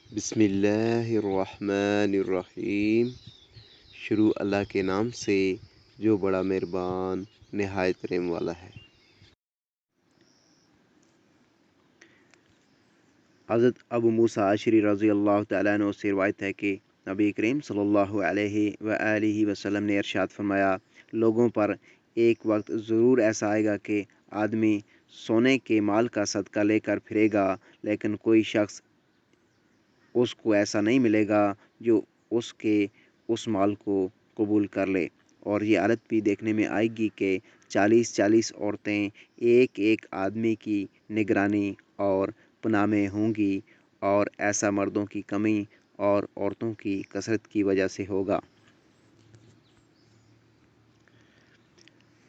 بسم اللہ الرحمن الرحیم۔ شروع اللہ کے نام سے جو بڑا مہربان نہایت رحم والا ہے۔ حضرت ابو موسیٰ اشعری رضی اللہ تعالیٰ عنہ سے روایت ہے کہ نبی کریم صلی اللہ علیہ وآلہ وسلم نے ارشاد فرمایا، لوگوں پر ایک وقت ضرور ایسا آئے گا کہ آدمی سونے کے مال کا صدقہ لے کر پھرے گا، لیکن کوئی شخص اس کو ایسا نہیں ملے گا جو اس کے اس مال کو قبول کر لے۔ اور یہ حالت بھی دیکھنے میں آئے گی کہ 40 عورتیں ایک ایک آدمی کی نگرانی اور پناہ میں ہوں گی، اور ایسا مردوں کی کمی اور عورتوں کی کثرت کی وجہ سے ہوگا۔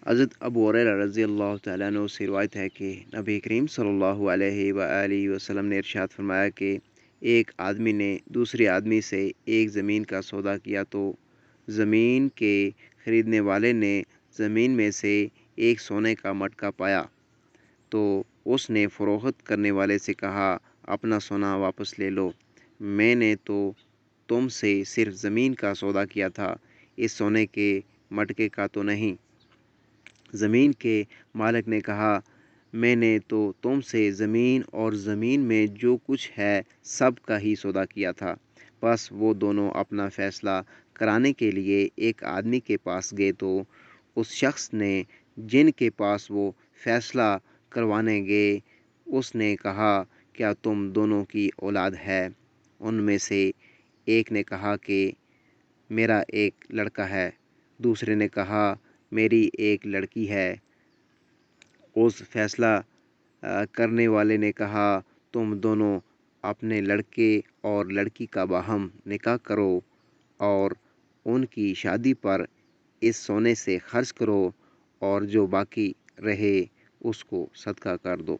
حضرت ابو ہریرہ رضی اللہ تعالیٰ عنہ سے روایت ہے کہ نبی کریم صلی اللہ علیہ وآلہ وسلم نے ارشاد فرمایا کہ ایک آدمی نے دوسرے آدمی سے ایک زمین کا سودا کیا، تو زمین کے خریدنے والے نے زمین میں سے ایک سونے کا مٹکا پایا، تو اس نے فروخت کرنے والے سے کہا، اپنا سونا واپس لے لو، میں نے تو تم سے صرف زمین کا سودا کیا تھا، اس سونے کے مٹکے کا تو نہیں۔ زمین کے مالک نے کہا، میں نے تو تم سے زمین اور زمین میں جو کچھ ہے سب کا ہی سودا کیا تھا۔ بس وہ دونوں اپنا فیصلہ کرانے کے لیے ایک آدمی کے پاس گئے، تو اس شخص نے جن کے پاس وہ فیصلہ کروانے گئے، اس نے کہا، کیا تم دونوں کی اولاد ہے؟ ان میں سے ایک نے کہا کہ میرا ایک لڑکا ہے، دوسرے نے کہا میری ایک لڑکی ہے۔ اس فیصلہ کرنے والے نے کہا، تم دونوں اپنے لڑکے اور لڑکی کا باہم نکاح کرو اور ان کی شادی پر اس سونے سے خرچ کرو، اور جو باقی رہے اس کو صدقہ کر دو۔